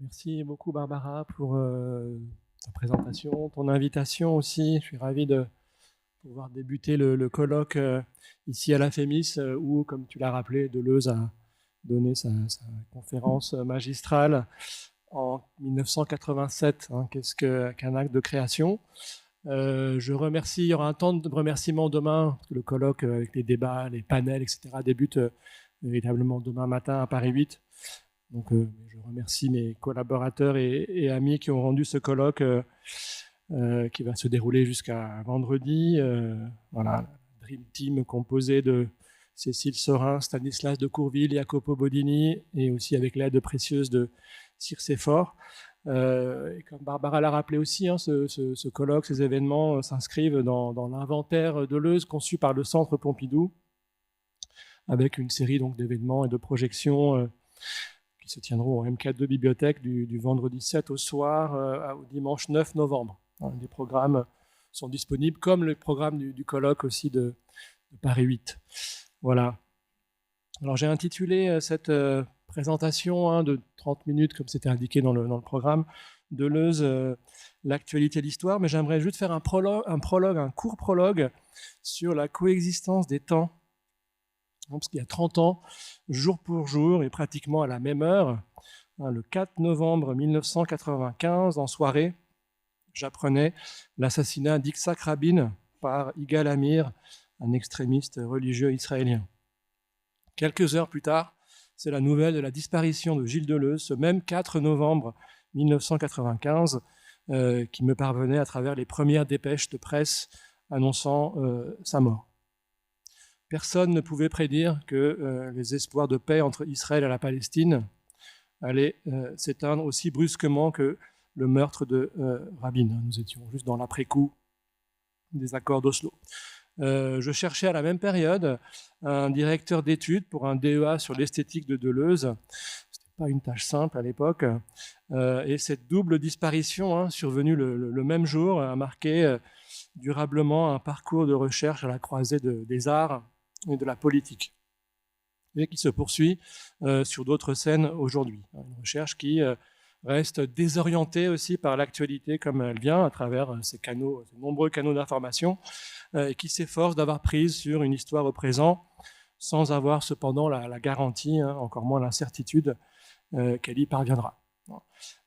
Merci beaucoup Barbara pour ta présentation, ton invitation aussi. Je suis ravi de pouvoir débuter le colloque ici à la FEMIS où, comme tu l'as rappelé, Deleuze a donné sa conférence magistrale en 1987. Qu'est-ce qu'un acte de création? Je remercie, il y aura un temps de remerciement demain, parce que le colloque avec les débats, les panels, etc. débute véritablement demain matin à Paris 8. Donc, je remercie mes collaborateurs et amis qui ont rendu ce colloque qui va se dérouler jusqu'à vendredi. Voilà, Dream Team composé de Cécile Sorin, Stanislas de Courville, Jacopo Bodini et aussi avec l'aide précieuse de Circe Fort. Et comme Barbara l'a rappelé aussi, ce colloque, ces événements s'inscrivent dans l'inventaire Deleuze conçu par le Centre Pompidou avec une série d'événements et de projections qui se tiendront au MK2 Bibliothèque du vendredi 7 au soir au dimanche 9 novembre. Les programmes sont disponibles, comme le programme du colloque aussi de Paris 8. Voilà. Alors j'ai intitulé cette présentation de 30 minutes, comme c'était indiqué dans le programme, Deleuze, l'actualité, l'histoire, mais j'aimerais juste faire un court prologue sur la coexistence des temps. Parce qu'il y a 30 ans, jour pour jour et pratiquement à la même heure, le 4 novembre 1995, en soirée, j'apprenais l'assassinat d'Yitzhak Rabin par Yigal Amir, un extrémiste religieux israélien. Quelques heures plus tard, c'est la nouvelle de la disparition de Gilles Deleuze, ce même 4 novembre 1995, qui me parvenait à travers les premières dépêches de presse annonçant sa mort. Personne ne pouvait prédire que les espoirs de paix entre Israël et la Palestine allaient s'éteindre aussi brusquement que le meurtre de Rabin. Nous étions juste dans l'après-coup des accords d'Oslo. Je cherchais à la même période un directeur d'études pour un DEA sur l'esthétique de Deleuze. Ce n'était pas une tâche simple à l'époque. Et cette double disparition, survenue le même jour, a marqué durablement un parcours de recherche à la croisée des arts et de la politique, et qui se poursuit sur d'autres scènes aujourd'hui. Une recherche qui reste désorientée aussi par l'actualité comme elle vient, à travers ces nombreux canaux d'information, et qui s'efforce d'avoir prise sur une histoire au présent, sans avoir cependant la garantie, encore moins l'incertitude, qu'elle y parviendra.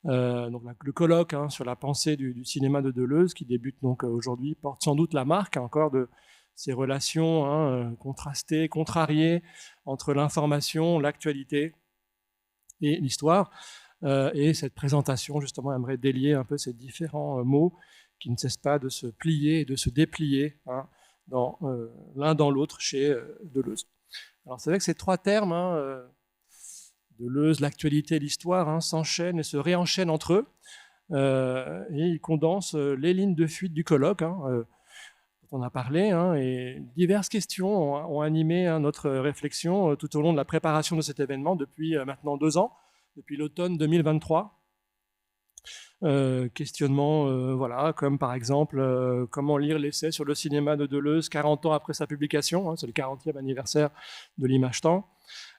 Donc le colloque sur la pensée du cinéma de Deleuze, qui débute donc aujourd'hui, porte sans doute la marque encore de ces relations contrastées, contrariées entre l'information, l'actualité et l'histoire. Et cette présentation, justement, aimerait délier un peu ces différents mots qui ne cessent pas de se plier et de se déplier l'un dans l'autre chez Deleuze. Alors c'est vrai que ces trois termes, Deleuze, l'actualité, l'histoire, s'enchaînent et se réenchaînent entre eux. Et ils condensent les lignes de fuite du colloque, dont on a parlé, et diverses questions ont animé notre réflexion tout au long de la préparation de cet événement depuis maintenant 2 ans, depuis l'automne 2023. Questionnements comme par exemple comment lire l'essai sur le cinéma de Deleuze 40 ans après sa publication, c'est le 40e anniversaire de l'image-temps.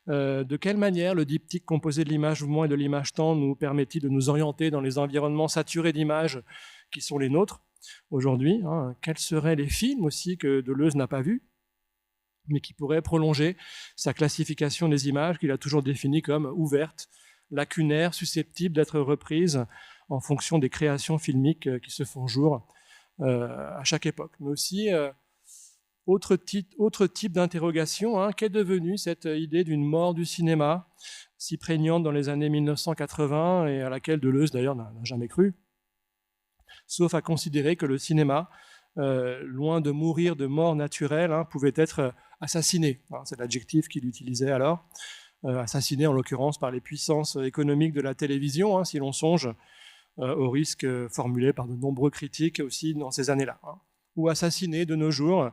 De quelle manière le diptyque composé de l'image-mouvement et de l'image-temps nous permet-il de nous orienter dans les environnements saturés d'images qui sont les nôtres aujourd'hui? Quels seraient les films aussi que Deleuze n'a pas vus, mais qui pourraient prolonger sa classification des images qu'il a toujours définie comme ouvertes, lacunaires, susceptibles d'être reprises en fonction des créations filmiques qui se font jour à chaque époque. Mais aussi autre type d'interrogation, qu'est devenue cette idée d'une mort du cinéma, si prégnante dans les années 1980 et à laquelle Deleuze d'ailleurs n'a jamais cru, sauf à considérer que le cinéma, loin de mourir de mort naturelle, pouvait être assassiné. C'est l'adjectif qu'il utilisait alors. Assassiné en l'occurrence par les puissances économiques de la télévision, si l'on songe aux risques formulés par de nombreux critiques aussi dans ces années-là. Ou assassiné de nos jours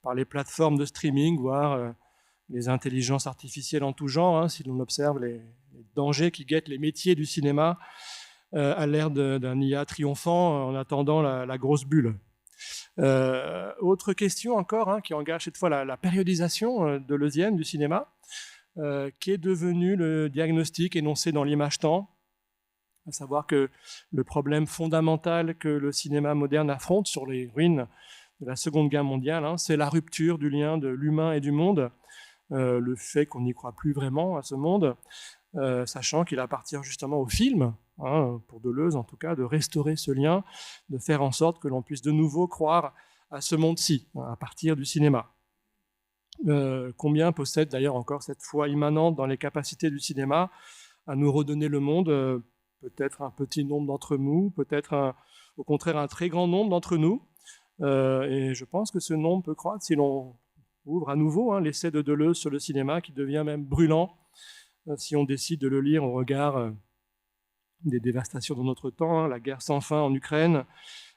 par les plateformes de streaming, voire les intelligences artificielles en tout genre, si l'on observe les dangers qui guettent les métiers du cinéma à l'ère d'un IA triomphant en attendant la grosse bulle. Autre question encore qui engage cette fois la périodisation deleuzienne du cinéma, qui est devenu le diagnostic énoncé dans l'image-temps à savoir que le problème fondamental que le cinéma moderne affronte sur les ruines de la Seconde Guerre mondiale, c'est la rupture du lien de l'humain et du monde, le fait qu'on n'y croit plus vraiment à ce monde, sachant qu'il appartient justement au film, pour Deleuze en tout cas, de restaurer ce lien, de faire en sorte que l'on puisse de nouveau croire à ce monde-ci, à partir du cinéma. Combien possède d'ailleurs encore cette foi immanente dans les capacités du cinéma à nous redonner le monde, peut-être un petit nombre d'entre nous, peut-être au contraire un très grand nombre d'entre nous, et je pense que ce nombre peut croître si l'on ouvre à nouveau l'essai de Deleuze sur le cinéma, qui devient même brûlant si on décide de le lire au regard des dévastations de notre temps, la guerre sans fin en Ukraine,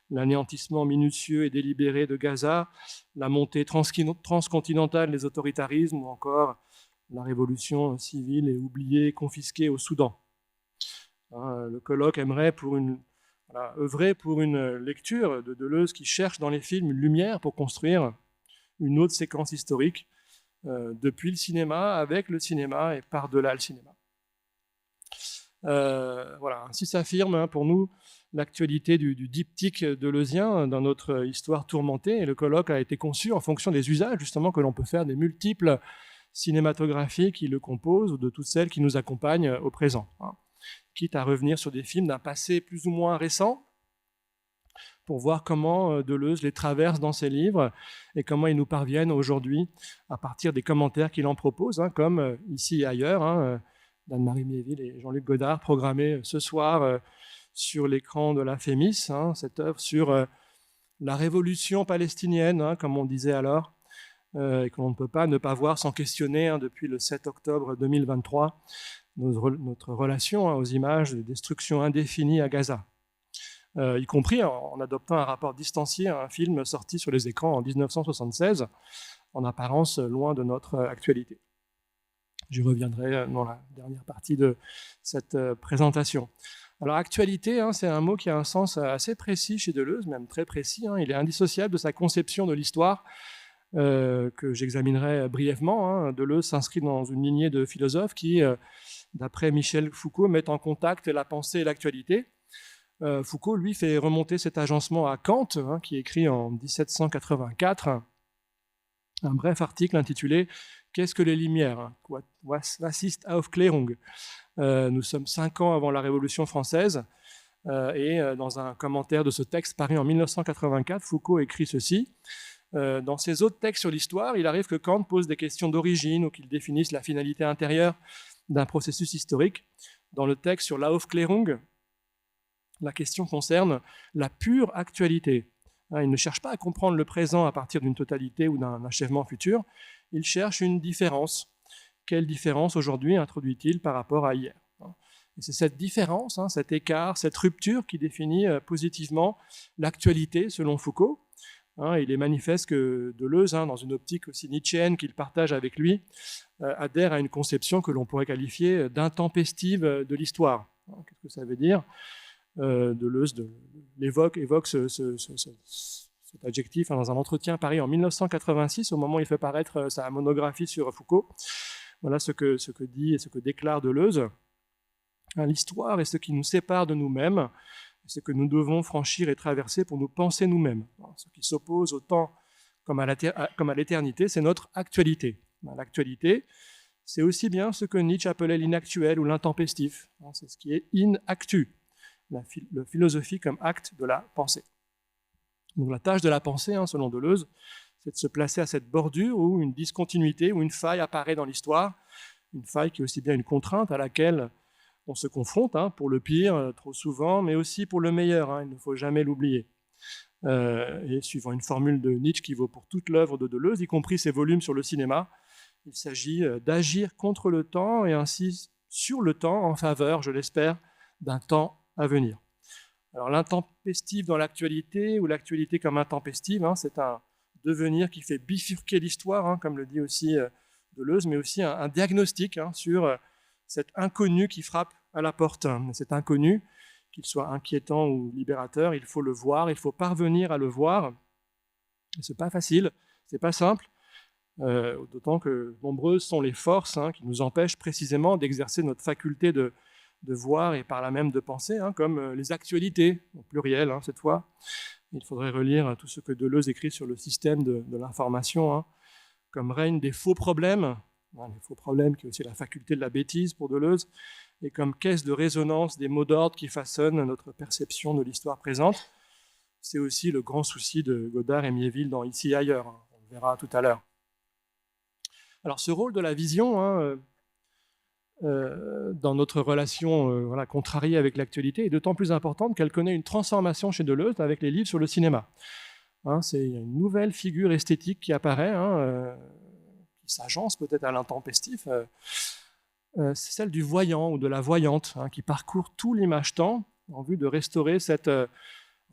l'anéantissement minutieux et délibéré de Gaza, la montée transcontinentale des autoritarismes, ou encore la révolution civile et oubliée, confisquée au Soudan. Le colloque aimerait œuvrer pour une lecture de Deleuze qui cherche dans les films une lumière pour construire une autre séquence historique, depuis le cinéma, avec le cinéma et par-delà le cinéma. Voilà, ainsi s'affirme pour nous l'actualité du diptyque deleuzien dans notre histoire tourmentée, et le colloque a été conçu en fonction des usages justement que l'on peut faire des multiples cinématographies qui le composent, ou de toutes celles qui nous accompagnent au présent, quitte à revenir sur des films d'un passé plus ou moins récent, pour voir comment Deleuze les traverse dans ses livres et comment ils nous parviennent aujourd'hui à partir des commentaires qu'il en propose, comme ici et ailleurs, d'Anne-Marie Miéville et Jean-Luc Godard, programmés ce soir sur l'écran de la Fémis, cette œuvre sur la révolution palestinienne, comme on disait alors, et que l'on ne peut pas ne pas voir sans questionner depuis le 7 octobre 2023, notre relation aux images de destruction indéfinie à Gaza. Y compris en adoptant un rapport distancié à un film sorti sur les écrans en 1976, en apparence loin de notre actualité. J'y reviendrai dans la dernière partie de cette présentation. Alors, actualité, c'est un mot qui a un sens assez précis chez Deleuze, même très précis. Il est indissociable de sa conception de l'histoire, que j'examinerai brièvement. Deleuze s'inscrit dans une lignée de philosophes qui, d'après Michel Foucault, mettent en contact la pensée et l'actualité. Foucault, lui, fait remonter cet agencement à Kant, qui écrit en 1784 un bref article intitulé « Qu'est-ce que les Lumières ?» Was ist Aufklärung ? Nous sommes 5 ans avant la Révolution française, et dans un commentaire de ce texte paru en 1984, Foucault écrit ceci. Dans ses autres textes sur l'histoire, il arrive que Kant pose des questions d'origine ou qu'il définisse la finalité intérieure d'un processus historique. Dans le texte sur l'Aufklärung, la question concerne la pure actualité. Il ne cherche pas à comprendre le présent à partir d'une totalité ou d'un achèvement futur, il cherche une différence. Quelle différence aujourd'hui introduit-il par rapport à hier ? Et c'est cette différence, cet écart, cette rupture qui définit positivement l'actualité selon Foucault. Il est manifeste que Deleuze, dans une optique aussi nietzschéenne qu'il partage avec lui, adhère à une conception que l'on pourrait qualifier d'intempestive de l'histoire. Qu'est-ce que ça veut dire ? Deleuze évoque cet adjectif dans un entretien paru en 1986, au moment où il fait paraître sa monographie sur Foucault. Voilà ce que dit et ce que déclare Deleuze. L'histoire est ce qui nous sépare de nous-mêmes, ce que nous devons franchir et traverser pour nous penser nous-mêmes. Ce qui s'oppose au temps comme à l'éternité, c'est notre actualité. L'actualité, c'est aussi bien ce que Nietzsche appelait l'inactuel ou l'intempestif. C'est ce qui est in actu. La philosophie comme acte de la pensée. Donc la tâche de la pensée, selon Deleuze, c'est de se placer à cette bordure où une discontinuité ou une faille apparaît dans l'histoire, une faille qui est aussi bien une contrainte à laquelle on se confronte, pour le pire, trop souvent, mais aussi pour le meilleur, il ne faut jamais l'oublier. Et suivant une formule de Nietzsche qui vaut pour toute l'œuvre de Deleuze, y compris ses volumes sur le cinéma, il s'agit d'agir contre le temps et ainsi sur le temps en faveur, je l'espère, d'un temps à venir. Alors l'intempestive dans l'actualité, ou l'actualité comme intempestive, c'est un devenir qui fait bifurquer l'histoire, comme le dit aussi Deleuze, mais aussi un diagnostic sur cet inconnu qui frappe à la porte. Cet inconnu, qu'il soit inquiétant ou libérateur, il faut le voir, il faut parvenir à le voir. Ce n'est pas facile, ce n'est pas simple, d'autant que nombreuses sont les forces qui nous empêchent précisément d'exercer notre faculté de de voir et par là même de penser, comme les actualités, au pluriel cette fois. Il faudrait relire tout ce que Deleuze écrit sur le système de l'information, comme règne des faux problèmes, les faux problèmes qui est aussi la faculté de la bêtise pour Deleuze, et comme caisse de résonance des mots d'ordre qui façonnent notre perception de l'histoire présente. C'est aussi le grand souci de Godard et Miéville dans Ici et ailleurs, on le verra tout à l'heure. Alors ce rôle de la vision, dans notre relation contrariée avec l'actualité est d'autant plus importante qu'elle connaît une transformation chez Deleuze avec les livres sur le cinéma. C'est une nouvelle figure esthétique qui apparaît, qui s'agence peut-être à l'intempestif, c'est celle du voyant ou de la voyante, qui parcourt tout l'image-temps en vue de restaurer cette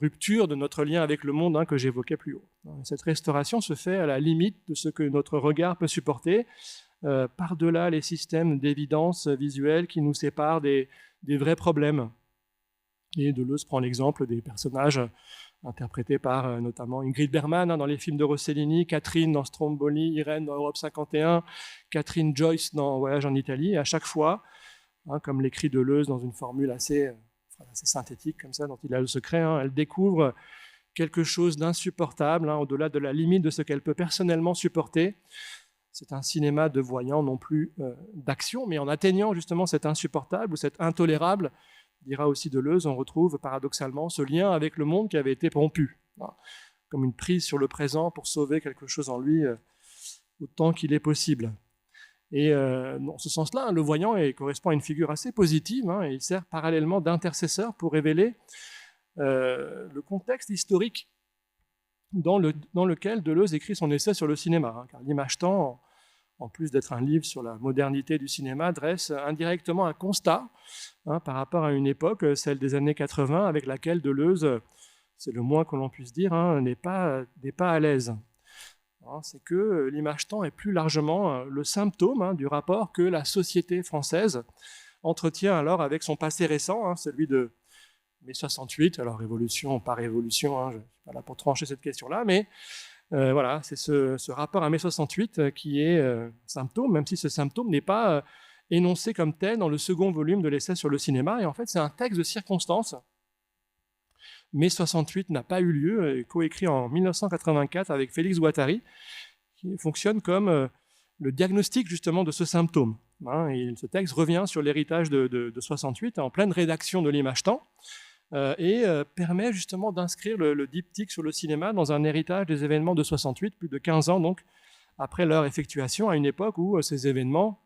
rupture de notre lien avec le monde que j'évoquais plus haut. Cette restauration se fait à la limite de ce que notre regard peut supporter, par-delà les systèmes d'évidence visuelle qui nous séparent des vrais problèmes. Et Deleuze prend l'exemple des personnages interprétés par notamment Ingrid Bergman dans les films de Rossellini, Catherine dans Stromboli, Irène dans Europe 51, Catherine Joyce dans Voyage en Italie. Et à chaque fois, comme l'écrit Deleuze dans une formule assez synthétique, comme ça, dont il a le secret, elle découvre quelque chose d'insupportable, au-delà de la limite de ce qu'elle peut personnellement supporter. C'est un cinéma de voyants, non plus d'action, mais en atteignant justement cet insupportable ou cet intolérable, dira aussi Deleuze, on retrouve paradoxalement ce lien avec le monde qui avait été rompu, comme une prise sur le présent pour sauver quelque chose en lui autant qu'il est possible. Et dans ce sens-là, le voyant correspond à une figure assez positive, et il sert parallèlement d'intercesseur pour révéler le contexte historique dans lequel Deleuze écrit son essai sur le cinéma, car l'image-temps, en plus d'être un livre sur la modernité du cinéma, dresse indirectement un constat par rapport à une époque, celle des années 80, avec laquelle Deleuze, c'est le moins que l'on puisse dire, n'est pas à l'aise. C'est que l'image-temps est plus largement le symptôme du rapport que la société française entretient alors avec son passé récent, celui de mai 68, alors révolution, pas révolution, je ne suis pas là pour trancher cette question-là, mais voilà, c'est ce rapport à mai 68 qui est symptôme, même si ce symptôme n'est pas énoncé comme tel dans le second volume de l'essai sur le cinéma, et en fait c'est un texte de circonstance. Mai 68 n'a pas eu lieu, coécrit en 1984 avec Félix Guattari, qui fonctionne comme le diagnostic justement de ce symptôme. Et ce texte revient sur l'héritage de 68 en pleine rédaction de l'image-temps, et permet justement d'inscrire le diptyque sur le cinéma dans un héritage des événements de 68, plus de 15 ans donc, après leur effectuation, à une époque où ces événements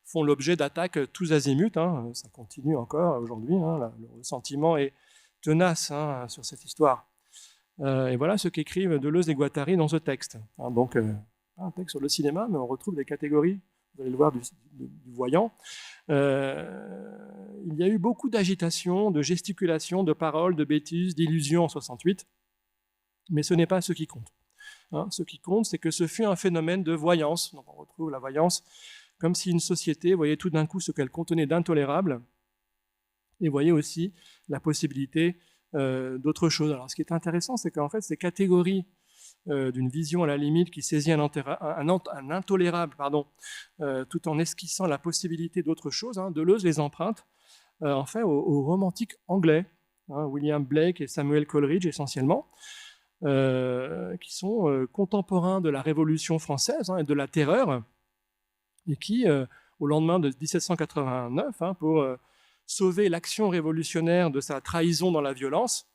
font l'objet d'attaques tous azimuts. Ça continue encore aujourd'hui, le sentiment est tenace sur cette histoire. Et voilà ce qu'écrivent Deleuze et Guattari dans ce texte. Donc, un texte sur le cinéma, mais on retrouve des catégories, vous allez le voir, du voyant. Il y a eu beaucoup d'agitation, de gesticulation, de paroles, de bêtises, d'illusions en 68, mais ce n'est pas ce qui compte. Ce qui compte, c'est que ce fut un phénomène de voyance. Donc on retrouve la voyance comme si une société voyait tout d'un coup ce qu'elle contenait d'intolérable et voyait aussi la possibilité d'autre chose. Alors ce qui est intéressant, c'est qu'en fait, ces catégories d'une vision à la limite qui saisit un intolérable, tout en esquissant la possibilité d'autre chose, Deleuze les emprunte en fait aux romantiques anglais, William Blake et Samuel Coleridge essentiellement, qui sont contemporains de la Révolution française et de la Terreur, et qui, au lendemain de 1789, pour sauver l'action révolutionnaire de sa trahison dans la violence,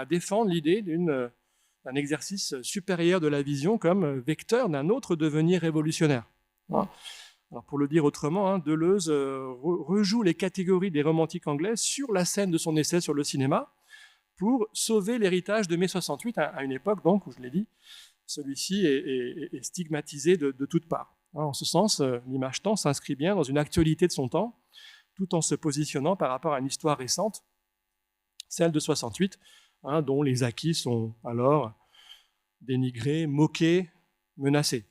défendent l'idée d'un exercice supérieur de la vision comme vecteur d'un autre devenir révolutionnaire. Alors pour le dire autrement, Deleuze rejoue les catégories des romantiques anglais sur la scène de son essai sur le cinéma pour sauver l'héritage de mai 68 à une époque donc où, je l'ai dit, celui-ci est stigmatisé de toutes parts. En ce sens, l'image-temps s'inscrit bien dans une actualité de son temps, tout en se positionnant par rapport à une histoire récente, celle de 68, dont les acquis sont alors dénigrés, moqués, menacés.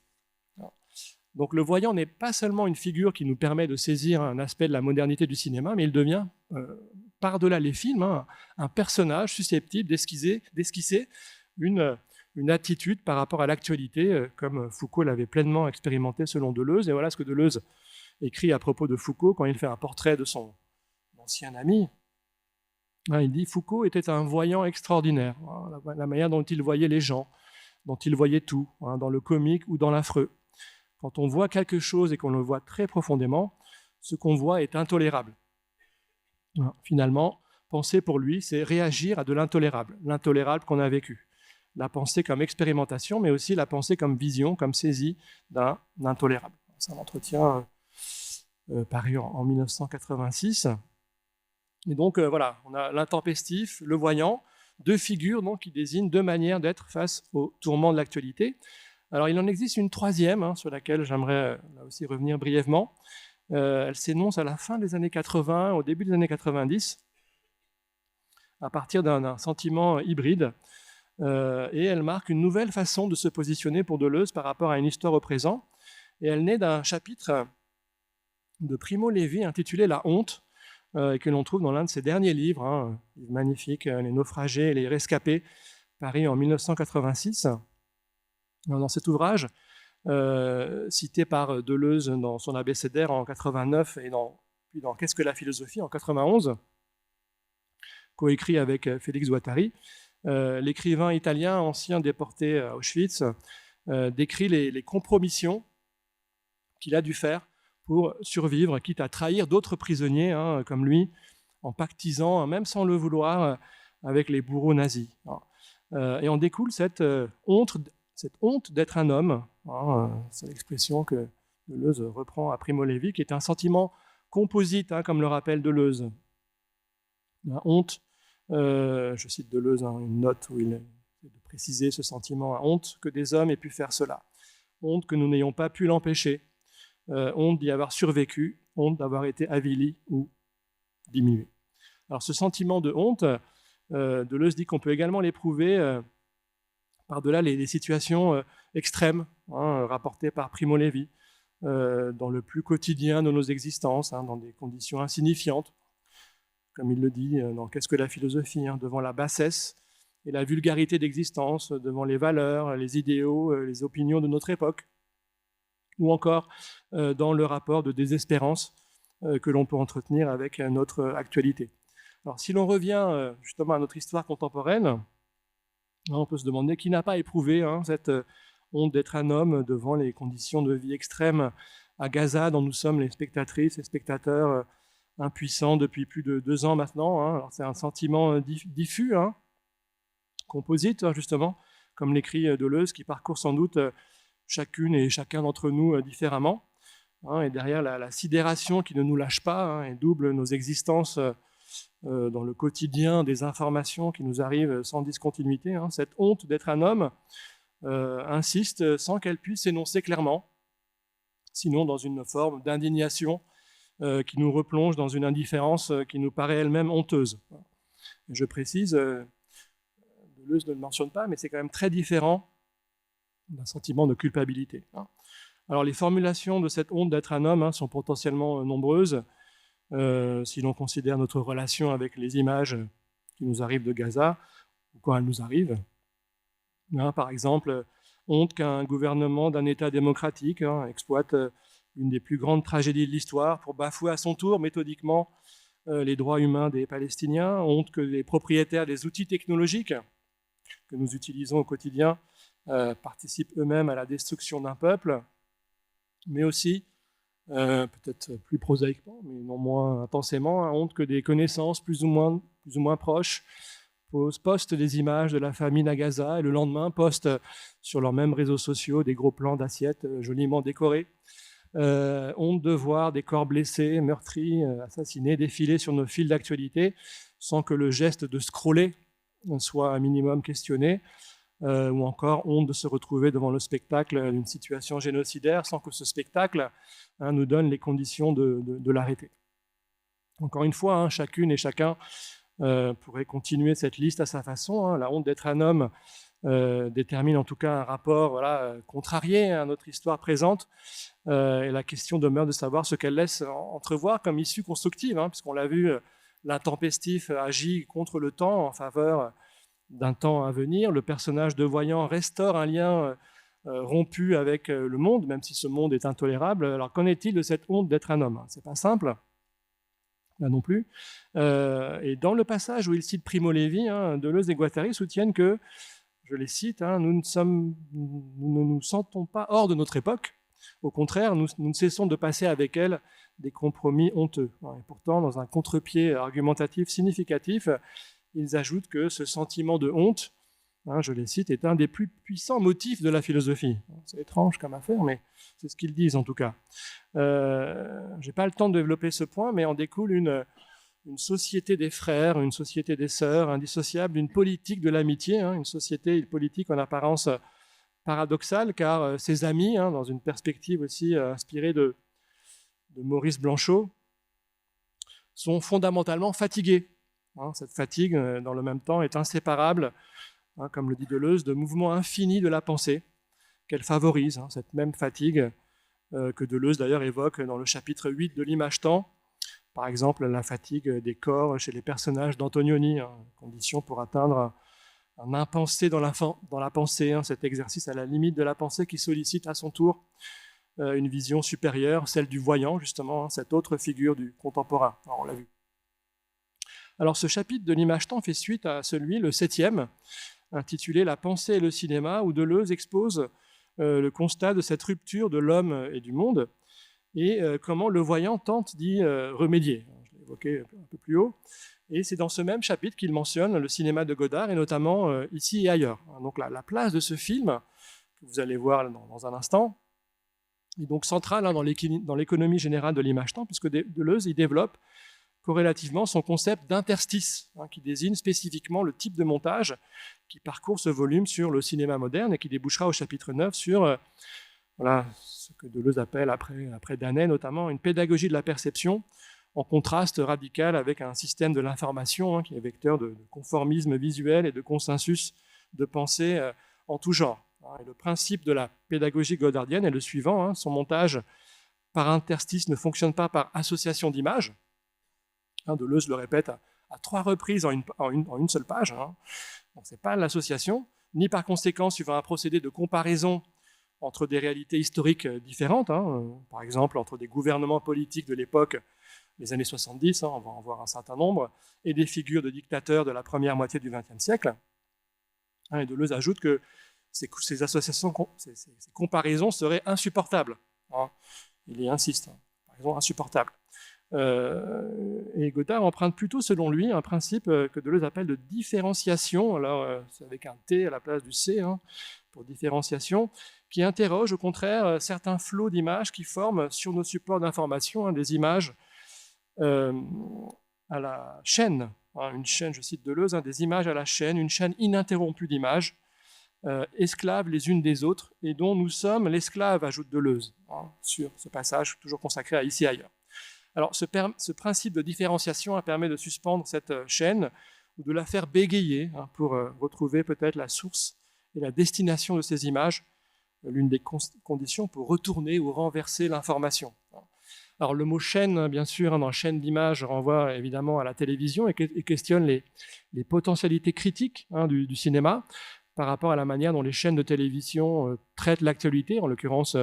Donc le voyant n'est pas seulement une figure qui nous permet de saisir un aspect de la modernité du cinéma, mais il devient, par-delà les films, un personnage susceptible d'esquisser une attitude par rapport à l'actualité, comme Foucault l'avait pleinement expérimenté selon Deleuze. Et voilà ce que Deleuze écrit à propos de Foucault quand il fait un portrait de son ancien ami. Il dit « Foucault était un voyant extraordinaire, la manière dont il voyait les gens, dont il voyait tout, dans le comique ou dans l'affreux. Quand on voit quelque chose et qu'on le voit très profondément, ce qu'on voit est intolérable. Finalement, penser pour lui, c'est réagir à de l'intolérable qu'on a vécu. La pensée comme expérimentation, mais aussi la pensée comme vision, comme saisie d'un intolérable. » C'est un entretien paru en 1986. Et donc voilà, on a l'intempestif, le voyant, deux figures donc, qui désignent deux manières d'être face au tourment de l'actualité. Alors il en existe une troisième, sur laquelle j'aimerais là aussi revenir brièvement. Elle s'énonce à la fin des années 80, au début des années 90, à partir d'un sentiment hybride. Et elle marque une nouvelle façon de se positionner pour Deleuze par rapport à une histoire au présent. Et elle naît d'un chapitre de Primo Levi intitulé « La honte », que l'on trouve dans l'un de ses derniers livres, livre magnifique, Les naufragés et les rescapés, paru en 1986. Dans cet ouvrage, cité par Deleuze dans son abécédaire en 89 et puis dans Qu'est-ce que la philosophie en 91, coécrit avec Félix Guattari, l'écrivain italien ancien déporté à Auschwitz décrit les compromissions qu'il a dû faire pour survivre, quitte à trahir d'autres prisonniers comme lui, en pactisant, même sans le vouloir, avec les bourreaux nazis. Et en découle cette honte d'être un homme, c'est l'expression que Deleuze reprend à Primo Levi, qui est un sentiment composite, comme le rappelle Deleuze. La honte, je cite Deleuze, une note où il essaie de préciser ce sentiment, honte que des hommes aient pu faire cela, honte que nous n'ayons pas pu l'empêcher, honte d'y avoir survécu, honte d'avoir été avili ou diminué. Alors ce sentiment de honte, Deleuze dit qu'on peut également l'éprouver par-delà les situations extrêmes, rapportées par Primo Levi, dans le plus quotidien de nos existences, dans des conditions insignifiantes, comme il le dit dans Qu'est-ce que la philosophie, devant la bassesse et la vulgarité d'existence, devant les valeurs, les idéaux, les opinions de notre époque, ou encore dans le rapport de désespérance que l'on peut entretenir avec notre actualité. Alors si l'on revient justement à notre histoire contemporaine, on peut se demander qui n'a pas éprouvé cette honte d'être un homme devant les conditions de vie extrêmes à Gaza, dont nous sommes les spectatrices et spectateurs impuissants depuis plus de 2 ans maintenant. Alors c'est un sentiment diffus, composite justement, comme l'écrit Deleuze, qui parcourt sans doute chacune et chacun d'entre nous différemment. Et derrière la sidération qui ne nous lâche pas et double nos existences dans le quotidien des informations qui nous arrivent sans discontinuité, cette honte d'être un homme insiste sans qu'elle puisse s'énoncer clairement, sinon dans une forme d'indignation qui nous replonge dans une indifférence qui nous paraît elle-même honteuse. Je précise, Deleuze ne le mentionne pas, mais c'est quand même très différent d'un sentiment de culpabilité. Alors les formulations de cette honte d'être un homme sont potentiellement nombreuses, si l'on considère notre relation avec les images qui nous arrivent de Gaza, ou quand elles nous arrivent. Par exemple, honte qu'un gouvernement d'un État démocratique exploite une des plus grandes tragédies de l'histoire pour bafouer à son tour méthodiquement les droits humains des Palestiniens. Honte que les propriétaires des outils technologiques que nous utilisons au quotidien participent eux-mêmes à la destruction d'un peuple, mais aussi, peut-être plus prosaïquement, mais non moins intensément, honte que des connaissances plus ou moins proches postent des images de la famine à Gaza et le lendemain postent sur leurs mêmes réseaux sociaux des gros plans d'assiettes joliment décorés. Honte de voir des corps blessés, meurtris, assassinés défiler sur nos fils d'actualité sans que le geste de scroller soit un minimum questionné. Ou encore honte de se retrouver devant le spectacle d'une situation génocidaire sans que ce spectacle nous donne les conditions de l'arrêter. Encore une fois, chacune et chacun pourrait continuer cette liste à sa façon. La honte d'être un homme détermine en tout cas un rapport contrarié à notre histoire présente, et la question demeure de savoir ce qu'elle laisse entrevoir comme issue constructive, puisqu'on l'a vu, l'intempestif agit contre le temps en faveur d'un temps à venir. Le personnage de voyant restaure un lien rompu avec le monde, même si ce monde est intolérable. Alors qu'en est-il de cette honte d'être un homme? C'est pas simple, là non plus. Et dans le passage où il cite Primo Levi, Deleuze et Guattari soutiennent que, je les cite, nous ne nous sentons pas hors de notre époque. Au contraire, nous ne cessons de passer avec elle des compromis honteux. Et pourtant, dans un contre-pied argumentatif significatif, ils ajoutent que ce sentiment de honte, je les cite, est un des plus puissants motifs de la philosophie. C'est étrange comme affaire, mais c'est ce qu'ils disent en tout cas. Je n'ai pas le temps de développer ce point, mais en découle une société des frères, une société des sœurs, indissociable d'une politique de l'amitié, une société politique en apparence paradoxale, car ses amis, dans une perspective aussi inspirée de Maurice Blanchot, sont fondamentalement fatigués. Cette fatigue, dans le même temps, est inséparable, comme le dit Deleuze, de mouvements infinis de la pensée qu'elle favorise, cette même fatigue que Deleuze d'ailleurs évoque dans le chapitre 8 de l'Image-temps, par exemple la fatigue des corps chez les personnages d'Antonioni, condition pour atteindre un impensé dans la pensée, cet exercice à la limite de la pensée qui sollicite à son tour une vision supérieure, celle du voyant, justement, cette autre figure du contemporain. Alors, on l'a vu. Alors, ce chapitre de l'Image-temps fait suite à celui, le 7e, intitulé « La pensée et le cinéma », où Deleuze expose le constat de cette rupture de l'homme et du monde, et comment le voyant tente d'y remédier. Je l'ai évoqué un peu plus haut. Et c'est dans ce même chapitre qu'il mentionne le cinéma de Godard, et notamment Ici et ailleurs. Donc la place de ce film, que vous allez voir dans un instant, est donc centrale dans l'économie générale de l'image-temps, puisque Deleuze y développe corrélativement son concept d'interstice, qui désigne spécifiquement le type de montage qui parcourt ce volume sur le cinéma moderne et qui débouchera au chapitre 9 sur ce que Deleuze appelle, après Danet notamment, une pédagogie de la perception, en contraste radical avec un système de l'information qui est vecteur de conformisme visuel et de consensus de pensée en tout genre. Et le principe de la pédagogie godardienne est le suivant, son montage par interstice ne fonctionne pas par association d'images. Deleuze le répète à 3 reprises en une seule page. Donc ce n'est pas l'association, ni par conséquent suivant un procédé de comparaison entre des réalités historiques différentes, par exemple entre des gouvernements politiques de l'époque, les années 70, on va en voir un certain nombre, et des figures de dictateurs de la première moitié du XXe siècle. Et Deleuze ajoute que ces associations, ces comparaisons seraient insupportables. Il y insiste, comparaisons insupportables. Et Godard emprunte plutôt, selon lui, un principe que Deleuze appelle de différenciation, alors c'est avec un T à la place du C, pour différenciation, qui interroge au contraire certains flots d'images qui forment sur nos supports d'information des images à la chaîne, une chaîne, je cite Deleuze, des images à la chaîne, une chaîne ininterrompue d'images, esclaves les unes des autres, et dont nous sommes l'esclave, ajoute Deleuze, sur ce passage toujours consacré à Ici et ailleurs. Alors, ce principe de différenciation permet de suspendre cette chaîne ou de la faire bégayer pour retrouver peut-être la source et la destination de ces images, l'une des conditions pour retourner ou renverser l'information. Alors, le mot chaîne, bien sûr, dans chaîne d'images, renvoie évidemment à la télévision et questionne les potentialités critiques du cinéma par rapport à la manière dont les chaînes de télévision traitent l'actualité, en l'occurrence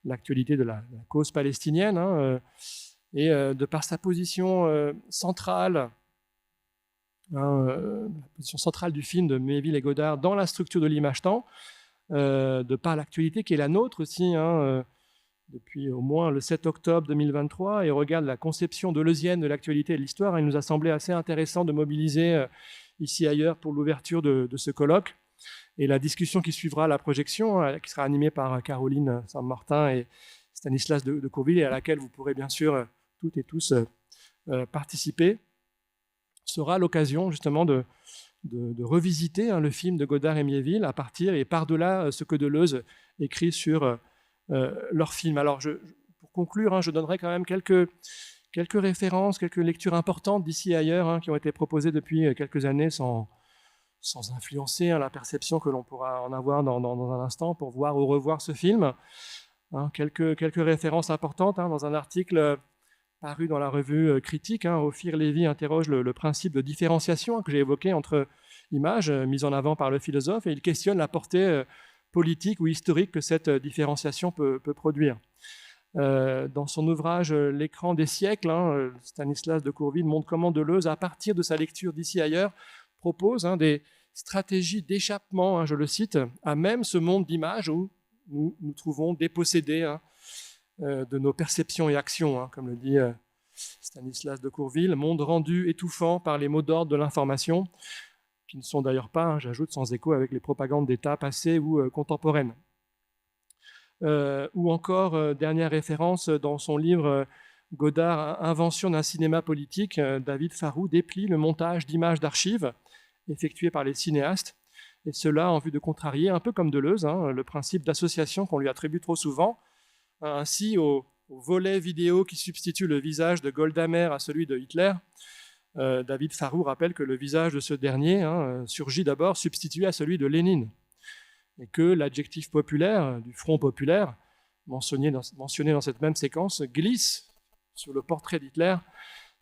l'actualité de la cause palestinienne, et de par sa position centrale, la position centrale du film de Méville et Godard dans la structure de l'image-temps, de par l'actualité qui est la nôtre aussi, depuis au moins le 7 octobre 2023, et au regard de la conception deleuzienne de l'actualité et de l'histoire, il nous a semblé assez intéressant de mobiliser Ici et ailleurs pour l'ouverture de ce colloque. Et la discussion qui suivra la projection, qui sera animée par Caroline Saint-Martin et Stanislas de Courville, et à laquelle vous pourrez bien sûr toutes et tous participer, sera l'occasion justement de revisiter le film de Godard et Méville à partir et par-delà ce que Deleuze écrit sur leur film. Alors, pour conclure, je donnerai quand même quelques références, quelques lectures importantes d'ici et ailleurs qui ont été proposées depuis quelques années sans influencer la perception que l'on pourra en avoir dans un instant pour voir ou revoir ce film. Quelques références importantes dans un article paru dans la revue Critique. Ophir Lévy interroge le principe de différenciation que j'ai évoqué entre images mises en avant par le philosophe, et il questionne la portée politique ou historique que cette différenciation peut produire. Dans son ouvrage L'écran des siècles, Stanislas de Courville montre comment Deleuze, à partir de sa lecture d'Ici et ailleurs, propose des stratégies d'échappement, je le cite, à même ce monde d'images où nous nous trouvons dépossédés de nos perceptions et actions, comme le dit Stanislas de Courville, monde rendu étouffant par les mots d'ordre de l'information, qui ne sont d'ailleurs pas, j'ajoute, sans écho avec les propagandes d'État passées ou contemporaines. Ou encore, dernière référence, dans son livre Godard, Invention d'un cinéma politique, David Farrou déplie le montage d'images d'archives effectuées par les cinéastes, et cela en vue de contrarier, un peu comme Deleuze, le principe d'association qu'on lui attribue trop souvent. Ainsi, au volet vidéo qui substitue le visage de Golda Meir à celui de Hitler, David Farrou rappelle que le visage de ce dernier surgit d'abord substitué à celui de Lénine, et que l'adjectif populaire du Front populaire, mentionné dans cette même séquence, glisse sur le portrait d'Hitler,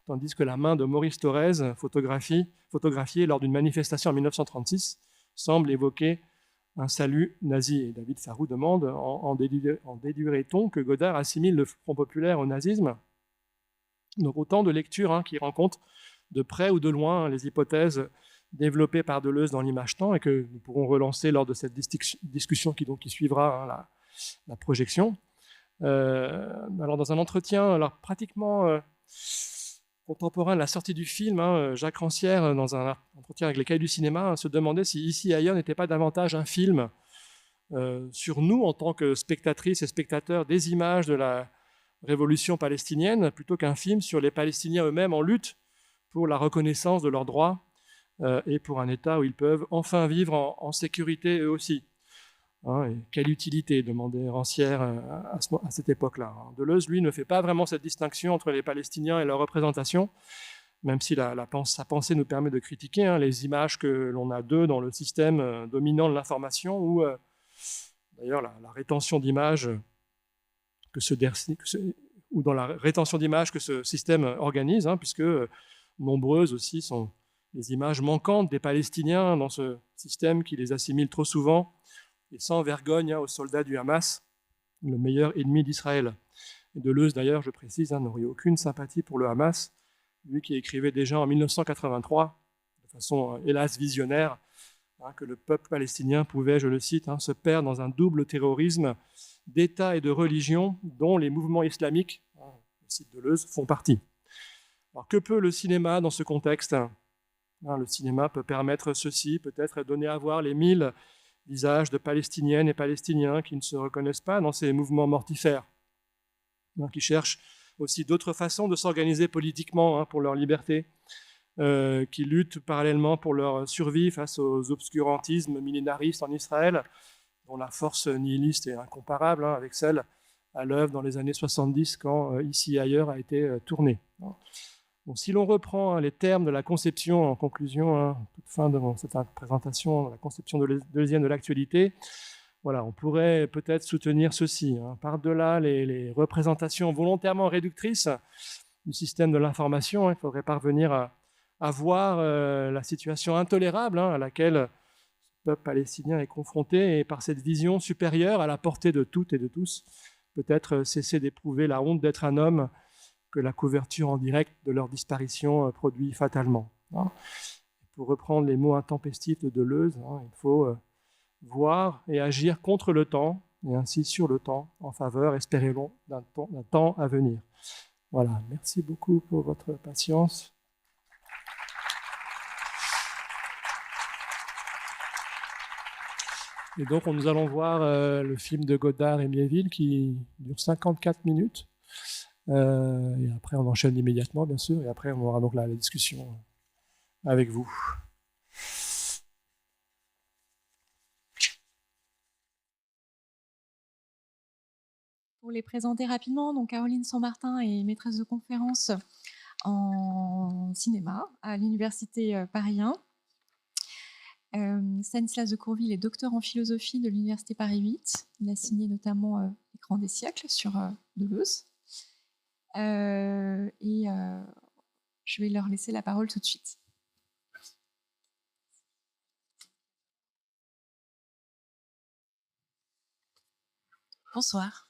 tandis que la main de Maurice Thorez, photographiée lors d'une manifestation en 1936, semble évoquer un salut nazi. Et David Farrou demande, en déduirait-on que Godard assimile le Front populaire au nazisme? Donc autant de lectures qui rencontrent de près ou de loin les hypothèses développées par Deleuze dans l'image-temps et que nous pourrons relancer lors de cette discussion qui suivra la projection. Alors dans un entretien pratiquement contemporain de la sortie du film, Jacques Rancière, dans un entretien avec les Cahiers du cinéma, se demandait si Ici et ailleurs n'était pas davantage un film sur nous en tant que spectatrices et spectateurs des images de la révolution palestinienne, plutôt qu'un film sur les Palestiniens eux-mêmes en lutte pour la reconnaissance de leurs droits et pour un État où ils peuvent enfin vivre en sécurité eux aussi. Et quelle utilité, demandait Rancière à cette époque-là. Deleuze, lui, ne fait pas vraiment cette distinction entre les Palestiniens et leur représentation, même si sa pensée nous permet de critiquer les images que l'on a d'eux dans le système dominant de l'information, ou d'ailleurs la rétention d'images ou dans la rétention d'images que ce système organise, puisque nombreuses aussi sont les images manquantes des Palestiniens dans ce système qui les assimile trop souvent et sans vergogne aux soldats du Hamas, le meilleur ennemi d'Israël. Et Deleuze, d'ailleurs, je précise, n'aurait aucune sympathie pour le Hamas, lui qui écrivait déjà en 1983, de façon hélas visionnaire, que le peuple palestinien pouvait, je le cite, se perdre dans un double terrorisme d'État et de religion dont les mouvements islamiques, je cite Deleuze, font partie. Alors que peut le cinéma dans ce contexte ? Le cinéma peut permettre ceci, peut-être donner à voir les 1000 visages de Palestiniennes et Palestiniens qui ne se reconnaissent pas dans ces mouvements mortifères, qui cherchent aussi d'autres façons de s'organiser politiquement pour leur liberté, qui luttent parallèlement pour leur survie face aux obscurantismes millénaristes en Israël, dont la force nihiliste est incomparable avec celle à l'œuvre dans les années 70 quand Ici et ailleurs a été tourné. Bon, si l'on reprend les termes de la conception, en conclusion, toute fin de cette présentation, la conception deuxième de l'actualité, voilà, on pourrait peut-être soutenir ceci. Par-delà les représentations volontairement réductrices du système de l'information, il faudrait parvenir à voir la situation intolérable à laquelle le peuple palestinien est confronté, et par cette vision supérieure à la portée de toutes et de tous, peut-être cesser d'éprouver la honte d'être un homme que la couverture en direct de leur disparition produit fatalement. Pour reprendre les mots intempestifs de Deleuze, il faut voir et agir contre le temps, et ainsi sur le temps, en faveur, espérons, d'un temps à venir. Voilà, merci beaucoup pour votre patience. Et donc, nous allons voir le film de Godard et Miéville qui dure 54 minutes. Et après, on enchaîne immédiatement, bien sûr, et après, on aura donc la discussion avec vous. Pour les présenter rapidement, donc Caroline Sammartin est maîtresse de conférence en cinéma à l'Université Paris 1. Stanislas de Courville est docteur en philosophie de l'Université Paris 8. Il a signé notamment L'écran des siècles sur Deleuze. Je vais leur laisser la parole tout de suite. Bonsoir.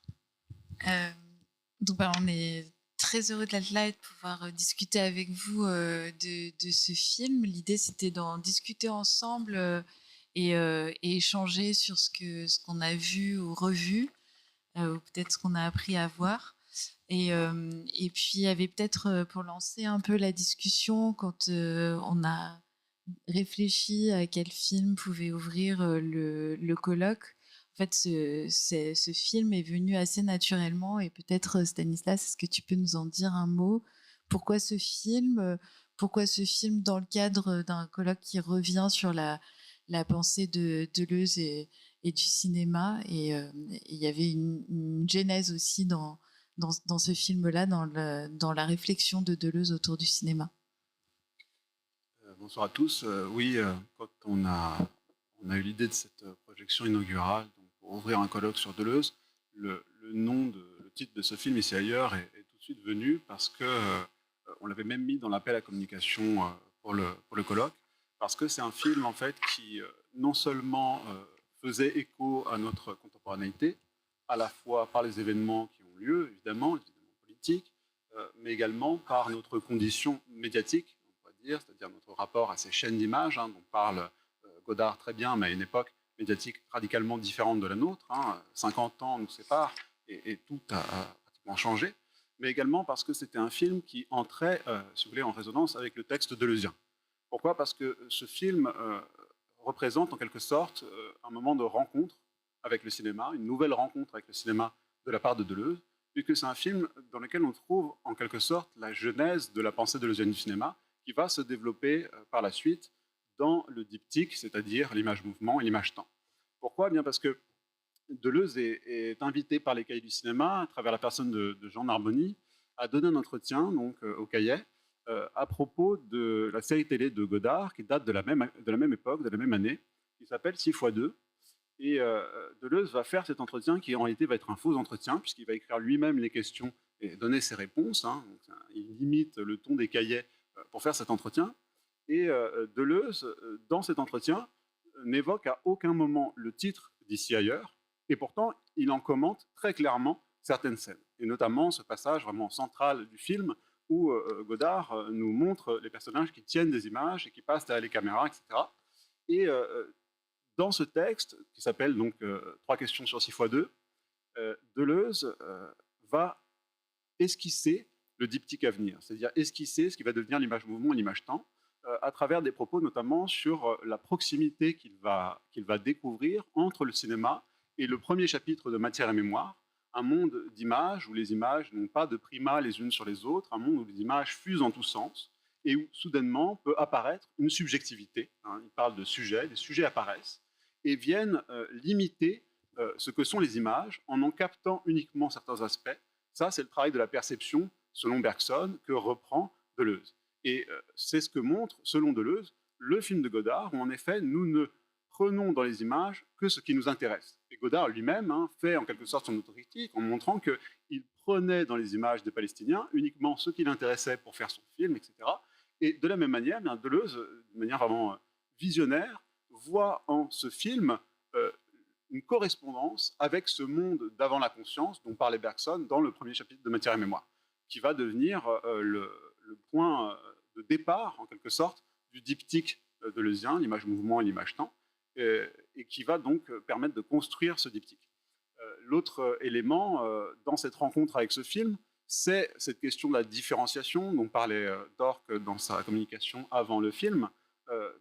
Donc, on est très heureux d'être là et de pouvoir discuter avec vous de ce film. L'idée, c'était d'en discuter ensemble et échanger sur ce qu'on a vu ou revu, ou peut-être ce qu'on a appris à voir. Et puis, il y avait peut-être, pour lancer un peu la discussion, quand on a réfléchi à quel film pouvait ouvrir le colloque. En fait, ce film est venu assez naturellement, et peut-être, Stanislas, est-ce que tu peux nous en dire un mot? Pourquoi ce film? Pourquoi ce film dans le cadre d'un colloque qui revient sur la pensée de Deleuze et du cinéma? Et il y avait une genèse aussi dans ce film-là, dans la réflexion de Deleuze autour du cinéma. Bonsoir à tous. Oui, quand on a eu l'idée de cette projection inaugurale, donc pour ouvrir un colloque sur Deleuze, le titre de ce film, Ici ailleurs, est tout de suite venu parce que on l'avait même mis dans l'appel à communication pour le colloque, parce que c'est un film en fait qui non seulement faisait écho à notre contemporanéité, à la fois par les événements qui ont lieu, évidemment, les événements politiques, mais également par notre condition médiatique, c'est-à-dire notre rapport à ces chaînes d'images, dont parle Godard très bien, mais à une époque médiatique radicalement différente de la nôtre. 50 ans nous séparent et tout a pratiquement changé, mais également parce que c'était un film qui entrait, si vous voulez, en résonance avec le texte deleuzien. Pourquoi? Parce que ce film représente en quelque sorte un moment de rencontre avec le cinéma, une nouvelle rencontre avec le cinéma de la part de Deleuze, puisque c'est un film dans lequel on trouve en quelque sorte la genèse de la pensée deleuzienne du cinéma, qui va se développer par la suite dans le diptyque, c'est-à-dire l'image-mouvement et l'image-temps. Pourquoi? Bien parce que Deleuze est invité par les Cahiers du cinéma, à travers la personne de Jean Narboni, à donner un entretien donc, au Cahiers à propos de la série télé de Godard, qui date de la même époque, de la même année, qui s'appelle 6x2. Et Deleuze va faire cet entretien qui en réalité va être un faux entretien, puisqu'il va écrire lui-même les questions et donner ses réponses. Donc, il limite le ton des cahiers pour faire cet entretien. Et Deleuze, dans cet entretien, n'évoque à aucun moment le titre d'Ici ailleurs, et pourtant il en commente très clairement certaines scènes, et notamment ce passage vraiment central du film où Godard nous montre les personnages qui tiennent des images et qui passent derrière les caméras, etc. Et dans ce texte, qui s'appelle donc 3 questions sur 6x2, Deleuze va esquisser le diptyque à venir, c'est-à-dire esquisser ce qui va devenir l'image-mouvement et l'image-temps, à travers des propos notamment sur la proximité qu'il va découvrir entre le cinéma et le premier chapitre de Matière et Mémoire, un monde d'images où les images n'ont pas de primat les unes sur les autres, un monde où les images fusent en tous sens, et où soudainement peut apparaître une subjectivité. Il parle de sujets, des sujets apparaissent, et viennent limiter ce que sont les images en captant uniquement certains aspects. Ça, c'est le travail de la perception, selon Bergson, que reprend Deleuze. Et c'est ce que montre, selon Deleuze, le film de Godard, où en effet, nous ne prenons dans les images que ce qui nous intéresse. Et Godard lui-même fait en quelque sorte son autocritique en montrant qu'il prenait dans les images des Palestiniens uniquement ce qui l'intéressait pour faire son film, etc. Et de la même manière, Deleuze, de manière vraiment visionnaire, voit en ce film une correspondance avec ce monde d'avant la conscience dont parlait Bergson dans le premier chapitre de Matière et Mémoire, qui va devenir le point de départ, en quelque sorte, du diptyque deleuzien, l'image-mouvement et l'image-temps, et qui va donc permettre de construire ce diptyque. L'autre élément dans cette rencontre avec ce film, c'est cette question de la différenciation dont parlait Dork dans sa communication avant le film,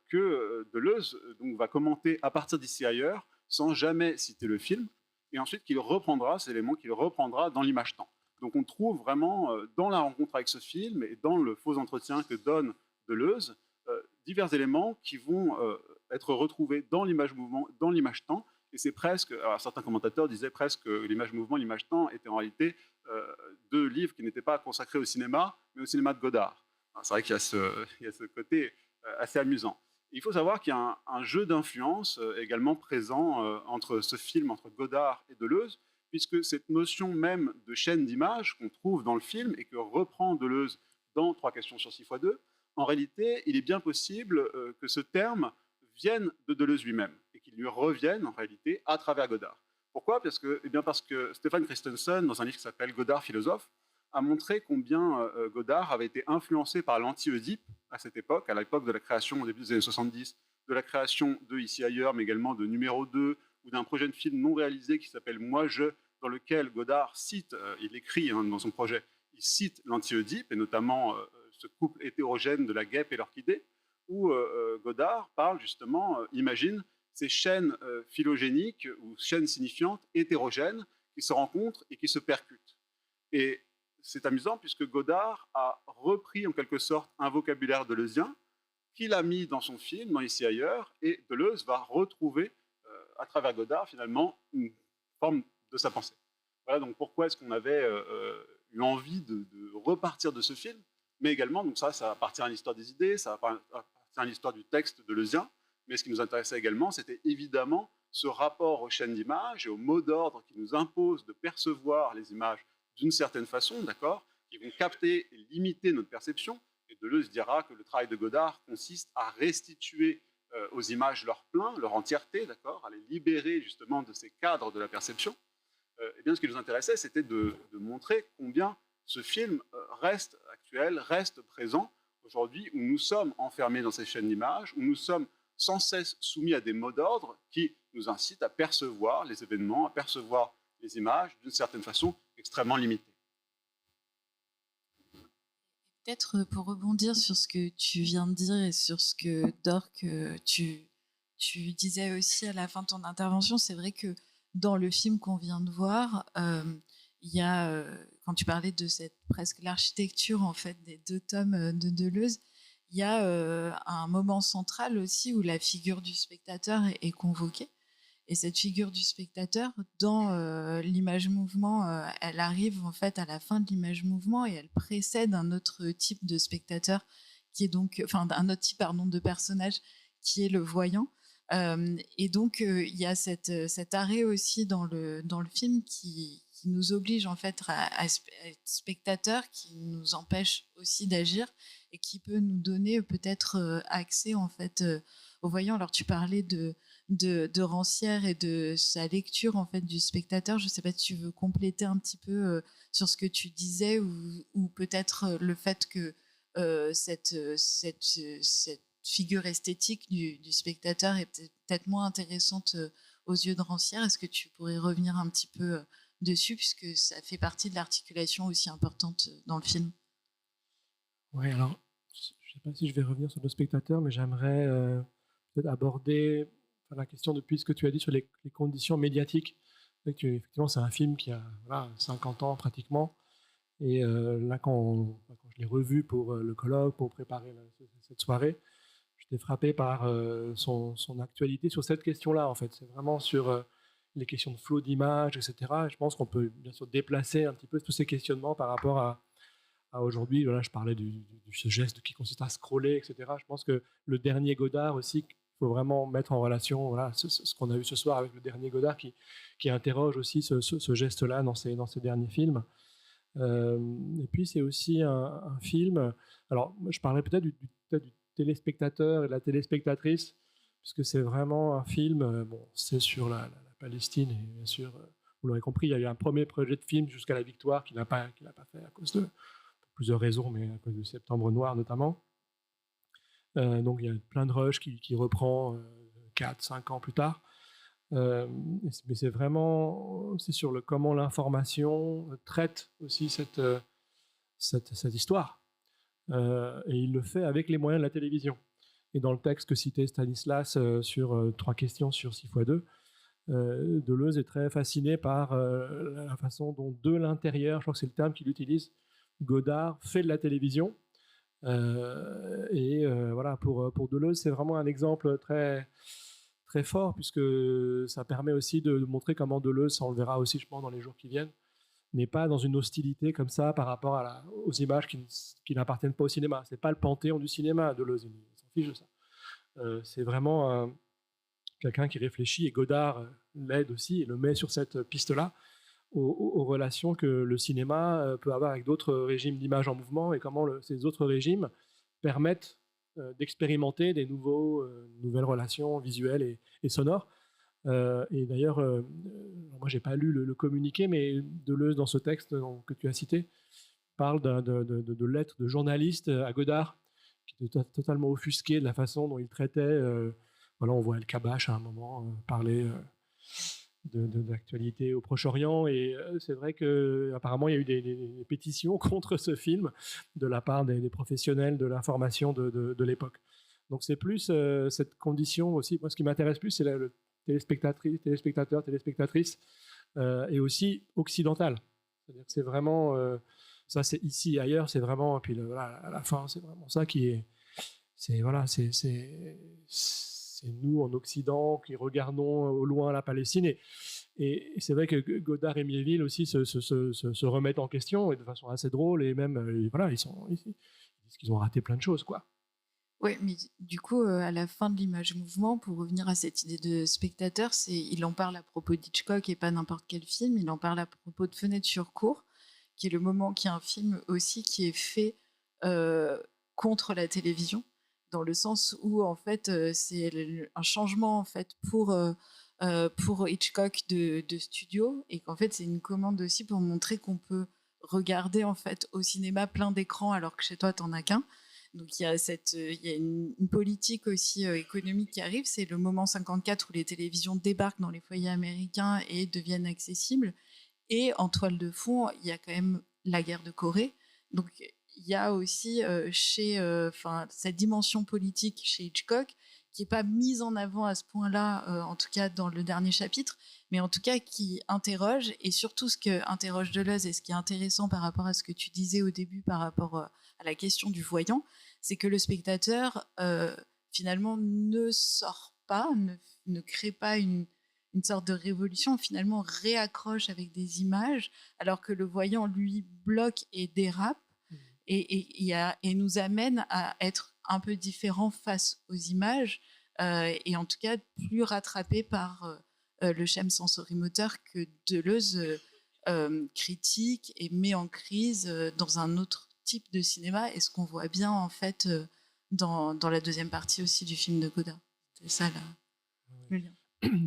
que Deleuze donc, va commenter à partir d'Ici ailleurs, sans jamais citer le film, et ensuite qu'il reprendra, ces éléments qu'il reprendra dans l'image-temps. Donc on trouve vraiment dans la rencontre avec ce film et dans le faux entretien que donne Deleuze, divers éléments qui vont être retrouvés dans l'image-mouvement, dans l'image-temps, et c'est presque, alors certains commentateurs disaient presque que l'image-mouvement, l'image-temps étaient en réalité deux livres qui n'étaient pas consacrés au cinéma, mais au cinéma de Godard. C'est vrai qu'il y a ce côté assez amusant. Il faut savoir qu'il y a un jeu d'influence également présent entre ce film, entre Godard et Deleuze, puisque cette notion même de chaîne d'images qu'on trouve dans le film et que reprend Deleuze dans 3 questions sur 6x2, en réalité, il est bien possible que ce terme vienne de Deleuze lui-même et qu'il lui revienne en réalité à travers Godard. Pourquoi? Parce que Stefan Christensen, dans un livre qui s'appelle Godard philosophe, a montré combien Godard avait été influencé par l'anti-Oedipe à cette époque, à l'époque de la création, au début des années 70, de la création de Ici ailleurs, mais également de Numéro 2, ou d'un projet de film non réalisé qui s'appelle Moi je, dans lequel Godard cite, il écrit dans son projet, il cite l'anti-Oedipe, et notamment ce couple hétérogène de la guêpe et l'orchidée, où Godard parle justement, imagine, ces chaînes phylogéniques ou chaînes signifiantes hétérogènes qui se rencontrent et qui se percutent. Et c'est amusant puisque Godard a repris en quelque sorte un vocabulaire deleuzien qu'il a mis dans son film, dans Ici ailleurs, et Deleuze va retrouver à travers Godard finalement une forme de sa pensée. Voilà donc pourquoi est-ce qu'on avait eu envie de repartir de ce film, mais également, donc ça appartient à l'histoire des idées, ça appartient à l'histoire du texte deleuzien, mais ce qui nous intéressait également, c'était évidemment ce rapport aux chaînes d'images et aux mots d'ordre qui nous imposent de percevoir les images d'une certaine façon, d'accord, qui vont capter et limiter notre perception. Et Deleuze dira que le travail de Godard consiste à restituer aux images leur plein, leur entièreté, d'accord, à les libérer justement de ces cadres de la perception. Et bien, ce qui nous intéressait, c'était de montrer combien ce film reste actuel, reste présent aujourd'hui, où nous sommes enfermés dans ces chaînes d'images, où nous sommes sans cesse soumis à des mots d'ordre qui nous incitent à percevoir les événements, à percevoir les images d'une certaine façon extrêmement limitée. Peut-être pour rebondir sur ce que tu viens de dire et sur ce que Dork, tu disais aussi à la fin de ton intervention, c'est vrai que dans le film qu'on vient de voir, il y a, quand tu parlais de cette presque l'architecture en fait des 2 tomes de Deleuze, il y a un moment central aussi où la figure du spectateur est convoquée. Et cette figure du spectateur, dans l'image-mouvement, elle arrive en fait à la fin de l'image-mouvement et elle précède un autre type de spectateur qui est donc, enfin, un autre type, pardon, de personnage qui est le voyant. Et donc, il y a cet arrêt aussi dans le film qui nous oblige en fait à être spectateur, qui nous empêche aussi d'agir et qui peut nous donner peut-être accès en fait au voyant. Alors, tu parlais de Rancière et de sa lecture en fait du spectateur. Je ne sais pas si tu veux compléter un petit peu sur ce que tu disais ou peut-être le fait que cette figure esthétique du spectateur est peut-être moins intéressante aux yeux de Rancière. Est-ce que tu pourrais revenir un petit peu dessus puisque ça fait partie de l'articulation aussi importante dans le film? Oui, alors, je ne sais pas si je vais revenir sur le spectateur, mais j'aimerais peut-être aborder la question depuis ce que tu as dit sur les conditions médiatiques. Effectivement, c'est un film qui a 50 ans pratiquement. Et là, quand je l'ai revu pour le colloque, pour préparer cette soirée, j'étais frappé par son actualité sur cette question-là, en fait. C'est vraiment sur les questions de flot d'images, etc. Et je pense qu'on peut bien sûr déplacer un petit peu tous ces questionnements par rapport à aujourd'hui. Voilà, je parlais de ce geste qui consiste à scroller, etc. Je pense que le dernier Godard aussi, il faut vraiment mettre en relation ce qu'on a vu ce soir avec le dernier Godard qui interroge aussi ce geste-là dans ses derniers films. Et puis c'est aussi un film. Alors, je parlerais peut-être du téléspectateur et de la téléspectatrice, puisque c'est vraiment un film. Bon, c'est sur la Palestine, et bien sûr, vous l'aurez compris, il y a eu un premier projet de film jusqu'à la victoire qu'il n'a pas fait à cause pour plusieurs raisons, mais à cause du Septembre Noir notamment. Donc il y a plein de rush qui reprend 4-5 ans plus tard. Mais c'est vraiment sur comment l'information traite aussi cette histoire. Et il le fait avec les moyens de la télévision. Et dans le texte que citait Stanislas sur 3 questions sur 6x2, Deleuze est très fasciné par la façon dont de l'intérieur, je crois que c'est le terme qu'il utilise, Godard fait de la télévision. Voilà, pour Deleuze, c'est vraiment un exemple très, très fort, puisque ça permet aussi de montrer comment Deleuze, ça on le verra aussi, je pense, dans les jours qui viennent, n'est pas dans une hostilité comme ça par rapport aux images qui n'appartiennent pas au cinéma. C'est pas le panthéon du cinéma, Deleuze, il s'en fiche de ça. C'est vraiment quelqu'un qui réfléchit, et Godard l'aide aussi et le met sur cette piste-là, aux relations que le cinéma peut avoir avec d'autres régimes d'image en mouvement, et comment ces autres régimes permettent d'expérimenter des nouvelles relations visuelles et sonores. Et d'ailleurs, moi, j'ai pas lu le communiqué, mais Deleuze, dans ce texte que tu as cité, parle de lettres de journalistes à Godard, qui étaient totalement offusqués de la façon dont il traitait. Voilà, on voit El Kabash à un moment parler de l'actualité au Proche-Orient, et c'est vrai qu'apparemment il y a eu des pétitions contre ce film de la part des professionnels de l'information de l'époque. Donc c'est plus cette condition aussi. Moi, ce qui m'intéresse plus, c'est le téléspectateur, téléspectatrice, et aussi occidental. C'est-à-dire que c'est vraiment ça, c'est ici et ailleurs, c'est vraiment. Et puis voilà, à la fin, c'est vraiment ça qui est. C'est voilà, c'est nous en Occident qui regardons au loin la Palestine. Et c'est vrai que Godard et Miéville aussi se remettent en question, et de façon assez drôle, et même voilà, ils disent qu'ils ont raté plein de choses, quoi. Ouais, mais du coup, à la fin de l'image mouvement, pour revenir à cette idée de spectateur, il en parle à propos d'Hitchcock et pas n'importe quel film. Il en parle à propos de Fenêtre sur cour, qui est le moment, qui est un film aussi qui est fait contre la télévision, dans le sens où en fait c'est un changement en fait pour Hitchcock de studio, et qu'en fait c'est une commande aussi pour montrer qu'on peut regarder en fait au cinéma plein d'écrans alors que chez toi t'en as qu'un. Donc il y a une politique aussi économique qui arrive. C'est le moment 54 où les télévisions débarquent dans les foyers américains et deviennent accessibles. Et en toile de fond, il y a quand même la guerre de Corée. Donc il y a aussi cette dimension politique chez Hitchcock qui n'est pas mise en avant à ce point-là, en tout cas dans le dernier chapitre, mais en tout cas qui interroge, et surtout ce que interroge Deleuze, et ce qui est intéressant par rapport à ce que tu disais au début par rapport à la question du voyant, c'est que le spectateur finalement ne sort pas, ne crée pas une sorte de révolution, finalement réaccroche avec des images, alors que le voyant, lui, bloque et dérape, et nous amène à être un peu différents face aux images, et en tout cas plus rattrapés par le schème sensorimoteur que Deleuze critique et met en crise dans un autre type de cinéma, et ce qu'on voit bien en fait dans la deuxième partie aussi du film de Godard. C'est ça là, le lien.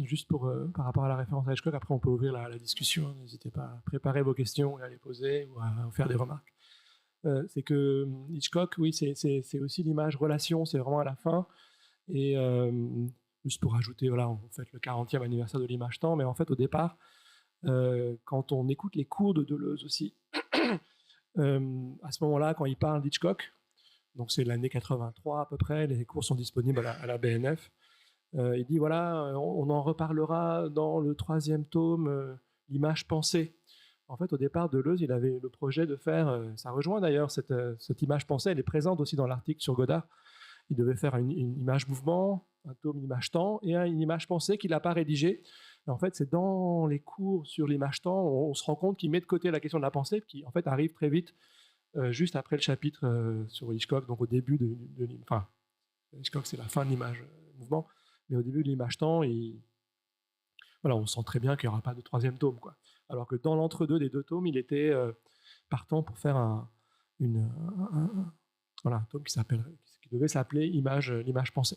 Juste par rapport à la référence à Hitchcock, après on peut ouvrir la discussion, n'hésitez pas à préparer vos questions et à les poser ou à faire des remarques. C'est que Hitchcock, oui, c'est aussi l'image relation, c'est vraiment à la fin. Et juste pour ajouter, voilà, on fête le 40e anniversaire de l'image temps, mais en fait au départ, quand on écoute les cours de Deleuze aussi, à ce moment-là, quand il parle d'Hitchcock, donc c'est l'année 83 à peu près, les cours sont disponibles à la BNF, il dit voilà, on en reparlera dans le 3e tome, l'image pensée. En fait, au départ, Deleuze, il avait le projet de faire, ça rejoint d'ailleurs cette image pensée, elle est présente aussi dans l'article sur Godard. Il devait faire une image mouvement, un tome image temps et une image pensée qu'il n'a pas rédigée. Et en fait, c'est dans les cours sur l'image temps, on se rend compte qu'il met de côté la question de la pensée, qui en fait arrive très vite, juste après le chapitre sur Hitchcock, donc au début enfin, Hitchcock, c'est la fin de l'image mouvement, mais au début de l'image temps, voilà, on sent très bien qu'il n'y aura pas de 3e tome, quoi. Alors que dans l'entre-deux des 2 tomes, il était partant pour faire un tome qui devait s'appeler l'image pensée.